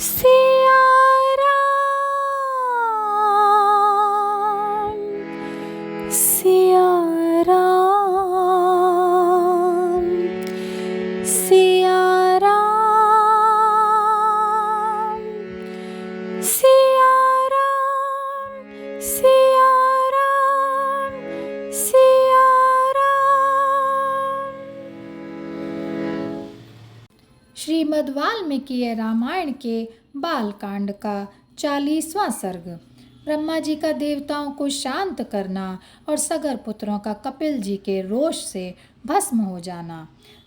सिया राम, सिया राम, सिया राम, सिया राम, सिया राम, सिया राम। श्रीमद् वाल्मीकि रामायण के बालकांड का 40वां सर्ग। ब्रह्मा जी का देवताओं को शांत करना और सगर पुत्रों का कपिल जी के रोष से भस्म हो जाना।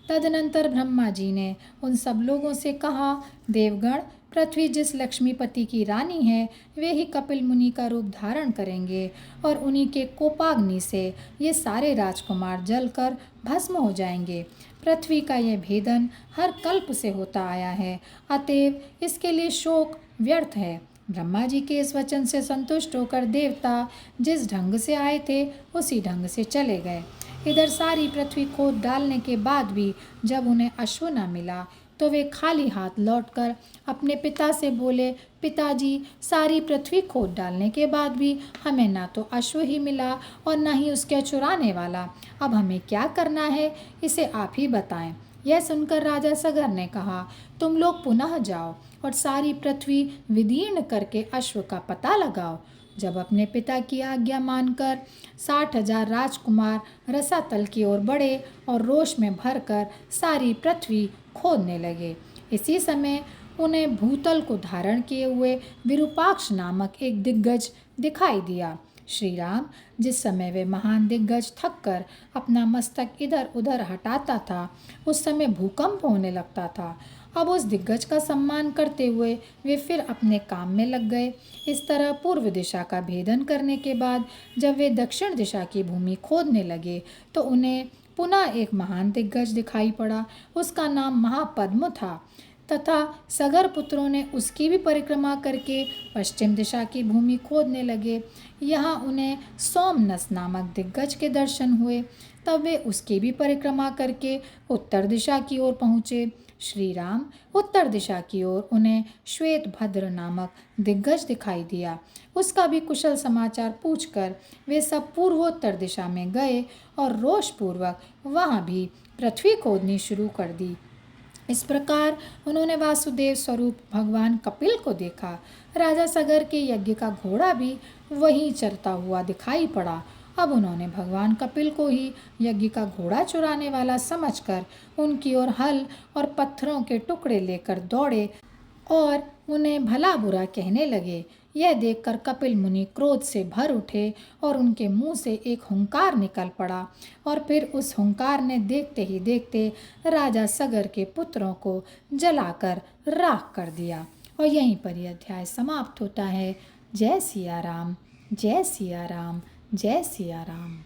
तदनंतर ब्रह्मा जी ने उन सब लोगों से कहा, देवगण, पृथ्वी जिस लक्ष्मीपति की रानी है वे ही कपिल मुनि का रूप धारण करेंगे और उन्हीं के कोपाग्नि से ये सारे राजकुमार जलकर भस्म हो जाएंगे। पृथ्वी का यह भेदन हर कल्प से होता आया है, अतएव इसके लिए शोक व्यर्थ है। ब्रह्मा जी के इस वचन से संतुष्ट होकर देवता जिस ढंग से आए थे उसी ढंग से चले गए। इधर सारी पृथ्वी खोद डालने के बाद भी जब उन्हें अश्व न मिला तो वे खाली हाथ लौटकर अपने पिता से बोले, पिताजी, सारी पृथ्वी खोद डालने के बाद भी हमें ना तो अश्व ही मिला और न ही उसके चुराने वाला। अब हमें क्या करना है, इसे आप ही बताएं। यह सुनकर राजा सगर ने कहा, तुम लोग पुनः जाओ और सारी पृथ्वी विदीर्ण करके अश्व का पता लगाओ। जब अपने पिता की आज्ञा मानकर 60,000 राजकुमार रसातल की ओर बढ़े और रोष में भरकर सारी पृथ्वी खोदने लगे। इसी समय उन्हें भूतल को धारण किए हुए विरूपाक्ष नामक एक दिग्गज दिखाई दिया। श्री राम जिस समय वे महान दिग्गज थककर अपना मस्तक इधर उधर हटाता था उस समय भूकंप होने लगता था। अब उस दिग्गज का सम्मान करते हुए वे फिर अपने काम में लग गए। इस तरह पूर्व दिशा का भेदन करने के बाद जब वे दक्षिण दिशा की भूमि खोदने लगे तो उन्हें पुनः एक महान दिग्गज दिखाई पड़ा। उसका नाम महापद्म था तथा सगर पुत्रों ने उसकी भी परिक्रमा करके पश्चिम दिशा की भूमि खोदने लगे। यहाँ उन्हें सोमनस नामक दिग्गज के दर्शन हुए। तब वे उसकी भी परिक्रमा करके उत्तर दिशा की ओर पहुँचे। श्री राम उत्तर दिशा की ओर उन्हें श्वेत भद्र नामक दिग्गज दिखाई दिया। उसका भी कुशल समाचार पूछकर वे सब पूर्वोत्तर दिशा में गए और रोषपूर्वक वहाँ भी पृथ्वी खोदनी शुरू कर दी। इस प्रकार उन्होंने वासुदेव स्वरूप भगवान कपिल को देखा। राजा सगर के यज्ञ का घोड़ा भी वहीं चरता हुआ दिखाई पड़ा। अब उन्होंने भगवान कपिल को ही यज्ञ का घोड़ा चुराने वाला समझकर उनकी ओर हल और पत्थरों के टुकड़े लेकर दौड़े और उन्हें भला बुरा कहने लगे। यह देखकर कपिल मुनि क्रोध से भर उठे और उनके मुंह से एक हुंकार निकल पड़ा और फिर उस हुंकार ने देखते ही देखते राजा सगर के पुत्रों को जलाकर राख कर दिया। और यहीं पर यह अध्याय समाप्त होता है। जय सिया राम, जय सिया राम, जय सिया राम।